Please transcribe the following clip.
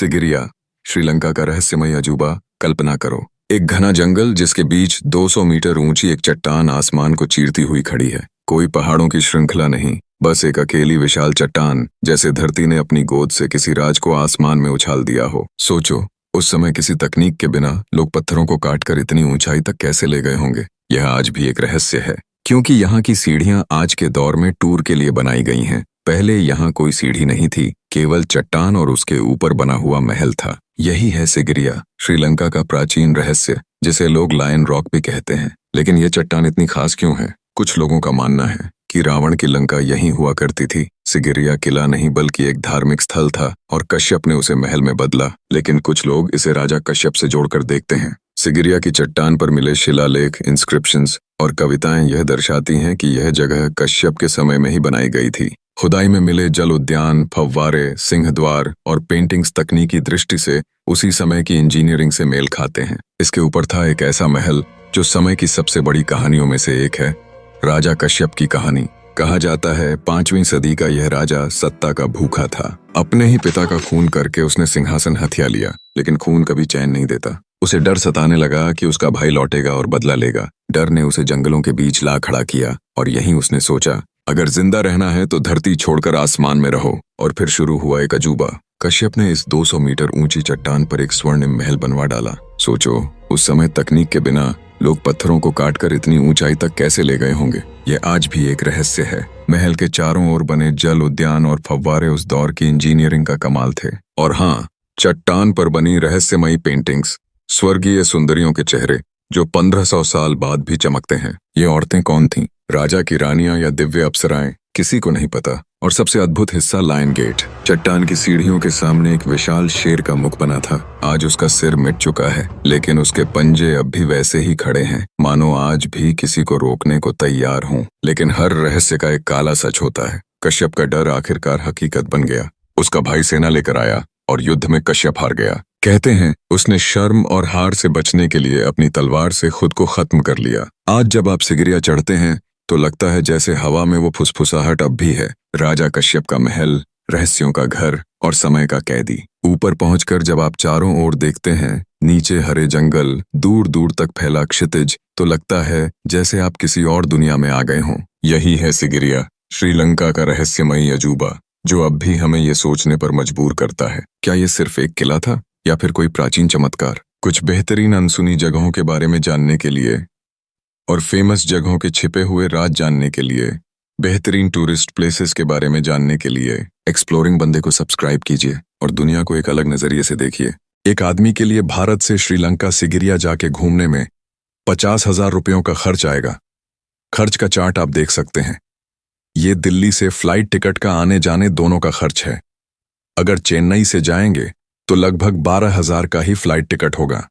सिगिरिया, श्रीलंका का रहस्यमय अजूबा। कल्पना करो, एक घना जंगल जिसके बीच 200 मीटर ऊंची एक चट्टान आसमान को चीरती हुई खड़ी है। कोई पहाड़ों की श्रृंखला नहीं, बस एक अकेली विशाल चट्टान, जैसे धरती ने अपनी गोद से किसी राज को आसमान में उछाल दिया हो। सोचो, उस समय किसी तकनीक के बिना लोग पत्थरों को काटकर इतनी ऊंचाई तक कैसे ले गए होंगे। यह आज भी एक रहस्य है, क्योंकि यहाँ की सीढ़ियां आज के दौर में टूर के लिए बनाई गई हैं। पहले यहाँ कोई सीढ़ी नहीं थी, केवल चट्टान और उसके ऊपर बना हुआ महल था। यही है सिगिरिया, श्रीलंका का प्राचीन रहस्य, जिसे लोग लायन रॉक भी कहते हैं। लेकिन यह चट्टान इतनी खास क्यों है? कुछ लोगों का मानना है कि रावण की लंका यहीं हुआ करती थी। सिगिरिया किला नहीं बल्कि एक धार्मिक स्थल था और कश्यप ने उसे महल में बदला। लेकिन कुछ लोग इसे राजा कश्यप से जोड़कर देखते हैं। सिगिरिया की चट्टान पर मिले शिलालेख, इंस्क्रिप्शंस और कविताएं यह दर्शाती हैं कि यह जगह कश्यप के समय में ही बनाई गई थी। खुदाई में मिले जल उद्यान, फव्वारे, सिंहद्वार और पेंटिंग्स तकनीकी दृष्टि से उसी समय की इंजीनियरिंग से मेल खाते हैं। इसके ऊपर था एक ऐसा महल जो समय की सबसे बड़ी कहानियों में से एक है, राजा कश्यप की कहानी। कहा जाता है 5वीं सदी का यह राजा सत्ता का भूखा था। अपने ही पिता का खून करके उसने सिंहासन हथिया लिया, लेकिन खून कभी चैन नहीं देता। उसे डर सताने लगा कि उसका भाई लौटेगा और बदला लेगा। डर ने उसे जंगलों के बीच ला खड़ा किया और यहीं उसने सोचा, अगर जिंदा रहना है तो धरती छोड़कर आसमान में रहो। और फिर शुरू हुआ एक अजूबा। कश्यप ने इस 200 मीटर ऊंची चट्टान पर एक स्वर्णिम महल बनवा डाला। सोचो, उस समय तकनीक के बिना लोग पत्थरों को काटकर इतनी ऊंचाई तक कैसे ले गए होंगे। यह आज भी एक रहस्य है। महल के चारों ओर बने जल उद्यान और फव्वारे उस दौर की इंजीनियरिंग का कमाल थे। और हाँ, चट्टान पर बनी रहस्यमयी पेंटिंग्स, स्वर्गीय सुंदरियों के चेहरे जो 1500 साल बाद भी चमकते हैं। ये औरतें कौन थीं? राजा की रानियां या दिव्य अप्सराएं? किसी को नहीं पता। और सबसे अद्भुत हिस्सा लायन गेट। चट्टान की सीढ़ियों के सामने एक विशाल शेर का मुख बना था। आज उसका सिर मिट चुका है, लेकिन उसके पंजे अब भी वैसे ही खड़े हैं, मानो आज भी किसी को रोकने को तैयार हों। लेकिन हर रहस्य का एक काला सच होता है। कश्यप का डर आखिरकार हकीकत बन गया। उसका भाई सेना लेकर आया और युद्ध में कश्यप हार गया। कहते हैं उसने शर्म और हार से बचने के लिए अपनी तलवार से खुद को खत्म कर लिया। आज जब आप सिगिरिया चढ़ते हैं तो लगता है जैसे हवा में वो फुसफुसाहट अब भी है। राजा कश्यप का महल, रहस्यों का घर और समय का कैदी। ऊपर पहुंचकर जब आप चारों ओर देखते हैं, नीचे हरे जंगल, दूर दूर तक फैला क्षितिज, तो लगता है जैसे आप किसी और दुनिया में आ गए हों। यही है सिगिरिया, श्रीलंका का रहस्यमयी अजूबा, जो अब भी हमें ये सोचने पर मजबूर करता है, क्या ये सिर्फ एक किला था या फिर कोई प्राचीन चमत्कार। कुछ बेहतरीन अनसुनी जगहों के बारे में जानने के लिए और फेमस जगहों के छिपे हुए राज जानने के लिए, बेहतरीन टूरिस्ट प्लेसेस के बारे में जानने के लिए एक्सप्लोरिंग बंदे को सब्सक्राइब कीजिए और दुनिया को एक अलग नजरिए से देखिए। एक आदमी के लिए भारत से श्रीलंका सिगिरिया जाके घूमने में 50,000 रुपयों का खर्च आएगा। खर्च का चार्ट आप देख सकते हैं। ये दिल्ली से फ्लाइट टिकट का आने जाने दोनों का खर्च है। अगर चेन्नई से जाएंगे तो लगभग 12,000 का ही फ्लाइट टिकट होगा।